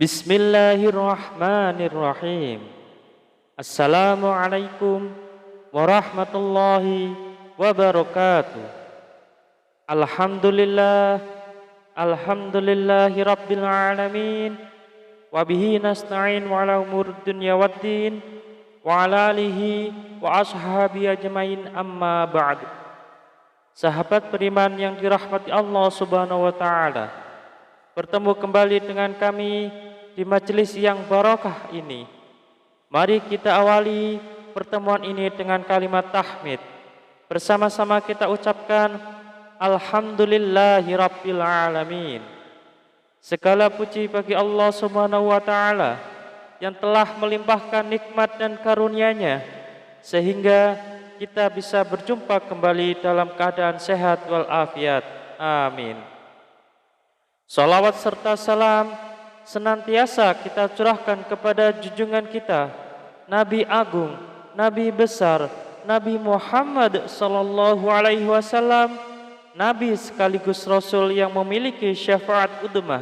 Bismillahirrahmanirrahim. Assalamualaikum warahmatullahi wabarakatuh. Alhamdulillah, alhamdulillahi rabbil alamin. Wabihi nasta'in wa ala umur dunya waddin. Wa ala alihi wa ashabi ajmain, amma ba'du. Sahabat beriman yang dirahmati Allah subhanahu wa ta'ala, bertemu kembali dengan kami di majelis yang barokah ini. Mari kita awali pertemuan ini dengan kalimat tahmid. Bersama-sama kita ucapkan Alhamdulillahi Rabbil Alamin. Segala puji bagi Allah subhanahu wa ta'ala yang telah melimpahkan nikmat dan karunia-Nya sehingga kita bisa berjumpa kembali dalam keadaan sehat walafiat. Amin. Salawat serta salam senantiasa kita curahkan kepada junjungan kita, Nabi Agung, Nabi besar, Nabi Muhammad sallallahu alaihi wasallam, Nabi sekaligus Rasul yang memiliki syafaat udmah,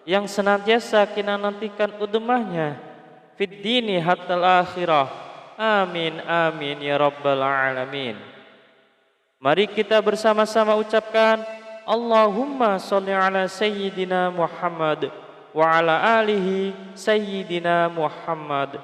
yang senantiasa kita nantikan udmahnya fid dini hatal akhirah. Amin amin ya rabbal alamin. Mari kita bersama-sama ucapkan Allahumma sholli ala sayyidina Muhammad wa ala alihi sayyidina Muhammad.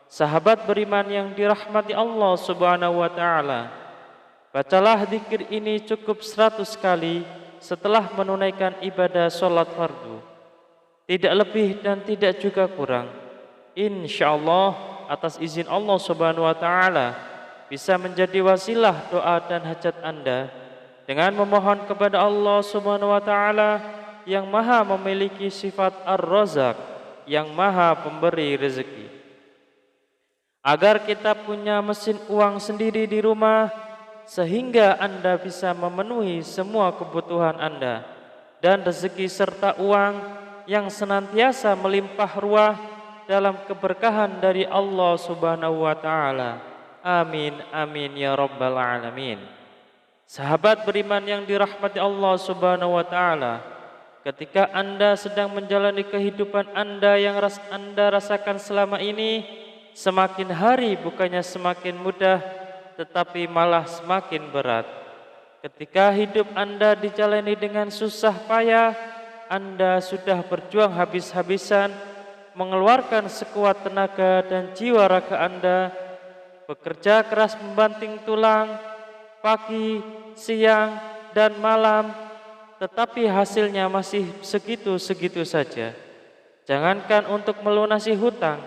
Sahabat beriman yang dirahmati Allah subhanahu wa ta'ala, bacalah zikir ini cukup 100 kali setelah menunaikan ibadah sholat fardu, tidak lebih dan tidak juga kurang. InsyaAllah atas izin Allah subhanahu wa ta'ala bisa menjadi wasilah doa dan hajat Anda dengan memohon kepada Allah subhanahu wa ta'ala yang maha memiliki sifat Ar-Razak, yang maha pemberi rezeki, agar kita punya mesin uang sendiri di rumah sehingga Anda bisa memenuhi semua kebutuhan Anda, dan rezeki serta uang yang senantiasa melimpah ruah dalam keberkahan dari Allah subhanahu wa ta'ala. Amin amin ya rabbal alamin. Sahabat beriman yang dirahmati Allah subhanahu wa ta'ala, ketika Anda sedang menjalani kehidupan Anda yang Anda rasakan selama ini, semakin hari bukannya semakin mudah, tetapi malah semakin berat. Ketika hidup Anda dijalani dengan susah payah, Anda sudah berjuang habis-habisan, mengeluarkan sekuat tenaga dan jiwa raga Anda, bekerja keras membanting tulang, pagi, siang, dan malam, tetapi hasilnya masih segitu-segitu saja. Jangankan untuk melunasi hutang,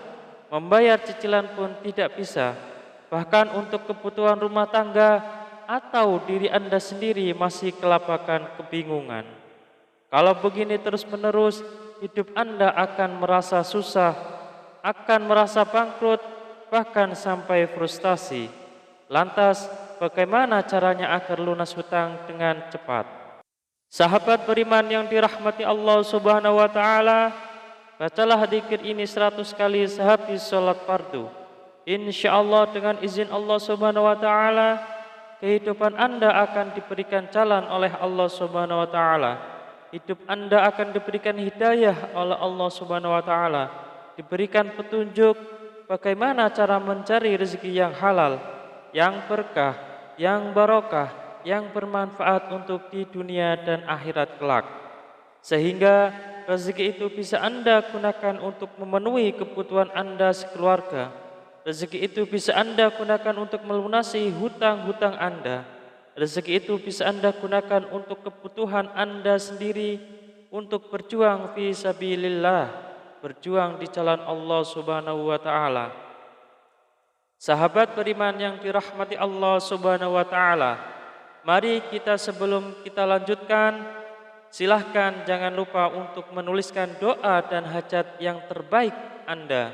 membayar cicilan pun tidak bisa. Bahkan untuk kebutuhan rumah tangga atau diri Anda sendiri masih kelabakan kebingungan. Kalau begini terus-menerus, hidup Anda akan merasa susah, akan merasa bangkrut, bahkan sampai frustasi. Lantas, bagaimana caranya agar lunas hutang dengan cepat? Sahabat beriman yang dirahmati Allah subhanahu wa ta'ala, bacalah zikir ini 100 kali sehabis sholat fardu. InsyaAllah dengan izin Allah subhanahu wa ta'ala, kehidupan Anda akan diberikan jalan oleh Allah subhanahu wa ta'ala. Hidup Anda akan diberikan hidayah oleh Allah subhanahu wa ta'ala, diberikan petunjuk bagaimana cara mencari rezeki yang halal, yang berkah, yang barokah, yang bermanfaat untuk di dunia dan akhirat kelak, sehingga rezeki itu bisa Anda gunakan untuk memenuhi kebutuhan Anda sekeluarga. Rezeki itu bisa Anda gunakan untuk melunasi hutang-hutang Anda. Rezeki itu bisa Anda gunakan untuk kebutuhan Anda sendiri, untuk berjuang fi sabilillah, berjuang di jalan Allah subhanahu wa ta'ala. Sahabat beriman yang dirahmati Allah subhanahu wa ta'ala, mari kita sebelum kita lanjutkan, silahkan jangan lupa untuk menuliskan doa dan hajat yang terbaik Anda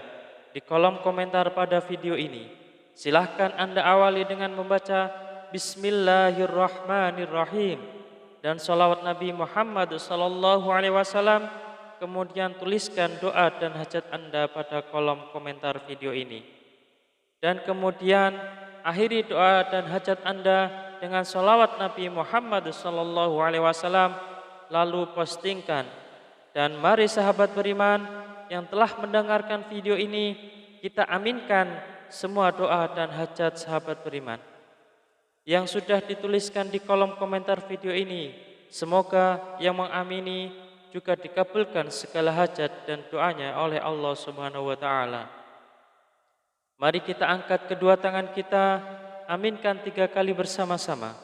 di kolom komentar pada video ini. Silahkan Anda awali dengan membaca Bismillahirrahmanirrahim dan salawat Nabi Muhammad sallallahu alaihi wasallam. Kemudian tuliskan doa dan hajat Anda pada kolom komentar video ini. Dan kemudian akhiri doa dan hajat Anda dengan salawat Nabi Muhammad sallallahu alaihi wasallam, lalu postingkan. Dan mari sahabat beriman, yang telah mendengarkan video ini, kita aminkan semua doa dan hajat sahabat beriman yang sudah dituliskan di kolom komentar video ini. Semoga yang mengamini juga dikabulkan segala hajat dan doanya oleh Allah Subhanahu wa taala. Mari kita angkat kedua tangan kita, aminkan 3 kali bersama-sama.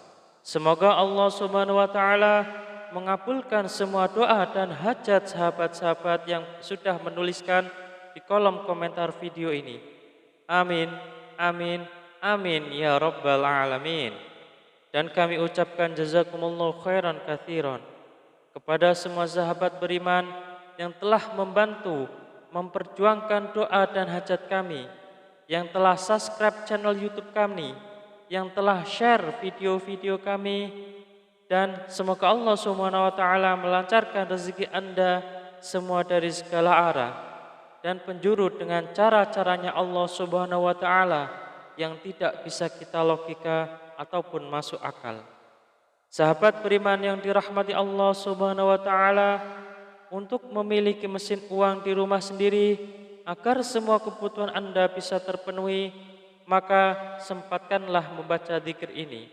Semoga Allah Subhanahu wa taala mengabulkan semua doa dan hajat sahabat-sahabat yang sudah menuliskan di kolom komentar video ini. Amin, amin, amin ya rabbal alamin. Dan kami ucapkan jazakumullahu khairan katsiran kepada semua sahabat beriman yang telah membantu memperjuangkan doa dan hajat kami, yang telah subscribe channel YouTube kami, yang telah share video-video kami, dan semoga Allah Subhanahu wa taala melancarkan rezeki Anda semua dari segala arah dan penjuru dengan cara-caranya Allah Subhanahu wa taala yang tidak bisa kita logika ataupun masuk akal. Sahabat beriman yang dirahmati Allah Subhanahu wa taala, untuk memiliki mesin uang di rumah sendiri agar semua kebutuhan Anda bisa terpenuhi, maka sempatkanlah membaca zikir ini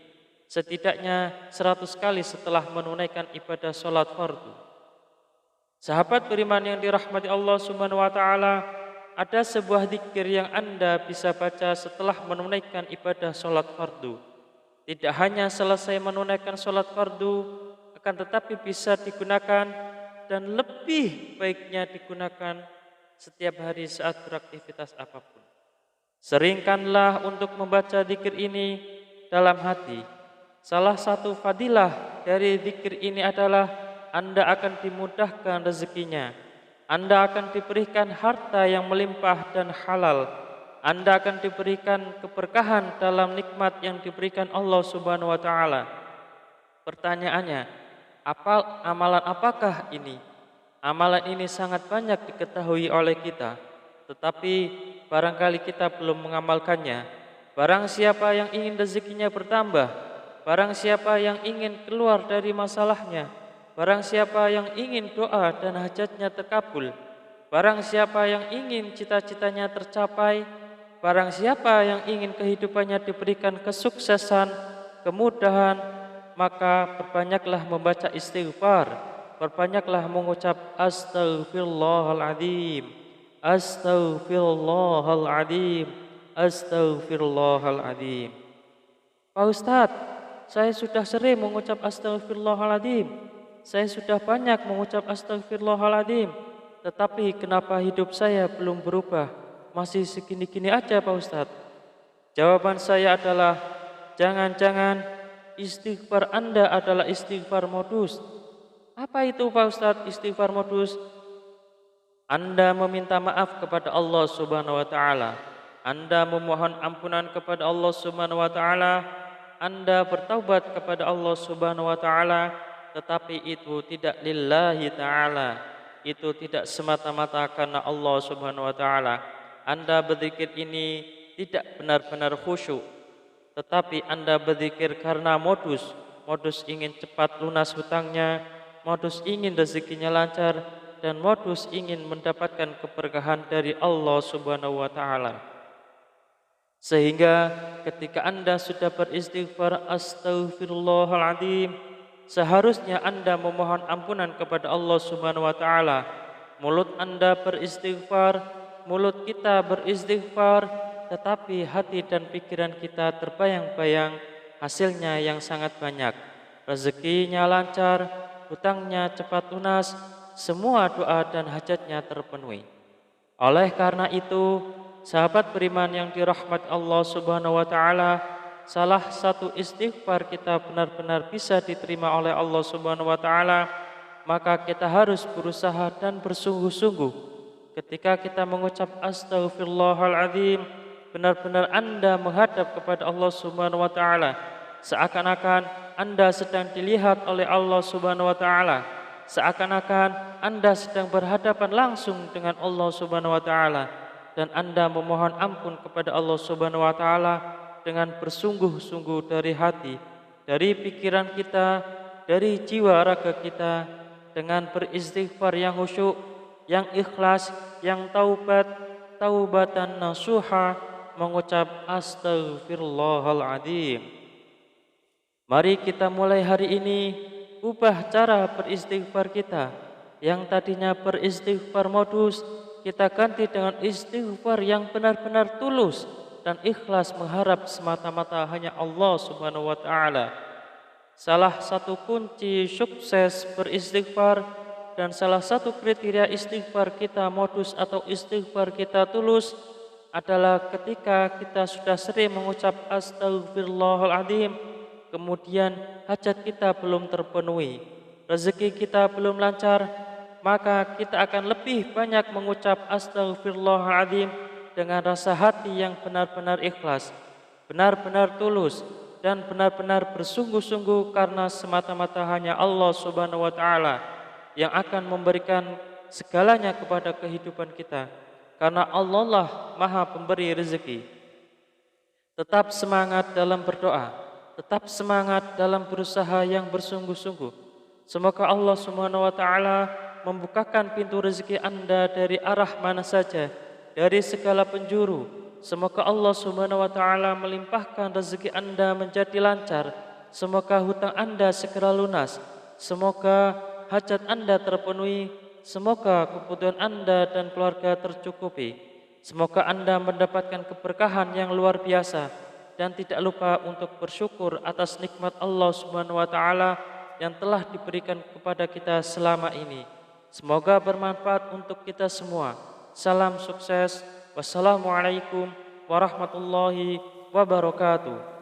setidaknya 100 kali setelah menunaikan ibadah sholat fardu. Sahabat beriman yang dirahmati Allah Subhanahu wa taala, ada sebuah zikir yang Anda bisa baca setelah menunaikan ibadah sholat fardu. Tidak hanya selesai menunaikan sholat fardu, akan tetapi bisa digunakan dan lebih baiknya digunakan setiap hari saat beraktivitas apapun. Seringkanlah untuk membaca zikir ini dalam hati. Salah satu fadilah dari zikir ini adalah Anda akan dimudahkan rezekinya. Anda akan diberikan harta yang melimpah dan halal. Anda akan diberikan keberkahan dalam nikmat yang diberikan Allah Subhanahu wa taala. Pertanyaannya, amalan apakah ini? Amalan ini sangat banyak diketahui oleh kita, tetapi barangkali kita belum mengamalkannya. Barang siapa yang ingin rezekinya bertambah, barang siapa yang ingin keluar dari masalahnya, barang siapa yang ingin doa dan hajatnya terkabul, barang siapa yang ingin cita-citanya tercapai, barang siapa yang ingin kehidupannya diberikan kesuksesan, kemudahan, maka perbanyaklah membaca istighfar, perbanyaklah mengucap astaghfirullahaladzim, astaghfirullahaladzim, astaghfirullahaladzim. Pak Ustadz, saya sudah sering mengucap astaghfirullahaladzim, saya sudah banyak mengucap astaghfirullahaladzim, tetapi kenapa hidup saya belum berubah? Masih segini-gini aja Pak Ustadz. Jawaban saya adalah, jangan-jangan istighfar Anda adalah istighfar modus. Apa itu Pak Ustadz istighfar modus? Anda meminta maaf kepada Allah Subhanahu wa taala, Anda memohon ampunan kepada Allah Subhanahu wa taala, Anda bertaubat kepada Allah Subhanahu wa taala, tetapi itu tidak lillahi taala. Itu tidak semata-mata karena Allah Subhanahu wa taala. Anda berzikir ini tidak benar-benar khusyuk, tetapi Anda berzikir karena modus ingin cepat lunas hutangnya, modus ingin rezekinya lancar, dan modus ingin mendapatkan keberkahan dari Allah Subhanahu wa taala. Sehingga ketika Anda sudah beristighfar astaghfirullahaladzim, seharusnya Anda memohon ampunan kepada Allah Subhanahu wa taala. Mulut Anda beristighfar, mulut kita beristighfar, tetapi hati dan pikiran kita terbayang-bayang hasilnya yang sangat banyak. Rezekinya lancar, hutangnya cepat lunas, semua doa dan hajatnya terpenuhi. Oleh karena itu, sahabat beriman yang dirahmati Allah Subhanahu wa taala, salah satu istighfar kita benar-benar bisa diterima oleh Allah Subhanahu wa taala, maka kita harus berusaha dan bersungguh-sungguh. Ketika kita mengucap astaghfirullahaladzim, benar-benar Anda menghadap kepada Allah Subhanahu wa taala, seakan-akan Anda sedang dilihat oleh Allah Subhanahu wa taala, seakan-akan Anda sedang berhadapan langsung dengan Allah Subhanahu wa taala, dan Anda memohon ampun kepada Allah Subhanahu wa taala dengan bersungguh-sungguh dari hati, dari pikiran kita, dari jiwa raga kita, dengan beristighfar yang khusyuk, yang ikhlas, yang taubat, taubatan nasuha, mengucap astaghfirullahaladzim. Mari kita mulai hari ini ubah cara beristighfar kita. Yang tadinya beristighfar modus, kita ganti dengan istighfar yang benar-benar tulus dan ikhlas mengharap semata-mata hanya Allah Subhanahu wa taala. Salah satu kunci sukses beristighfar dan salah satu kriteria istighfar kita modus atau istighfar kita tulus adalah ketika kita sudah sering mengucap astaghfirullahaladzim, kemudian hajat kita belum terpenuhi, rezeki kita belum lancar, maka kita akan lebih banyak mengucap astaghfirullahaladzim dengan rasa hati yang benar-benar ikhlas, benar-benar tulus, dan benar-benar bersungguh-sungguh karena semata-mata hanya Allah Subhanahu wa taala yang akan memberikan segalanya kepada kehidupan kita, karena Allah lah Maha Pemberi rezeki. Tetap semangat dalam berdoa, tetap semangat dalam berusaha yang bersungguh-sungguh. Semoga Allah Subhanahu wa taala membukakan pintu rezeki Anda dari arah mana saja, dari segala penjuru. Semoga Allah Subhanahu wa taala melimpahkan rezeki Anda menjadi lancar. Semoga hutang Anda segera lunas. Semoga hajat Anda terpenuhi. Semoga kebutuhan Anda dan keluarga tercukupi. Semoga Anda mendapatkan keberkahan yang luar biasa dan tidak lupa untuk bersyukur atas nikmat Allah Subhanahu wa taala yang telah diberikan kepada kita selama ini. Semoga bermanfaat untuk kita semua. Salam sukses. Wassalamualaikum warahmatullahi wabarakatuh.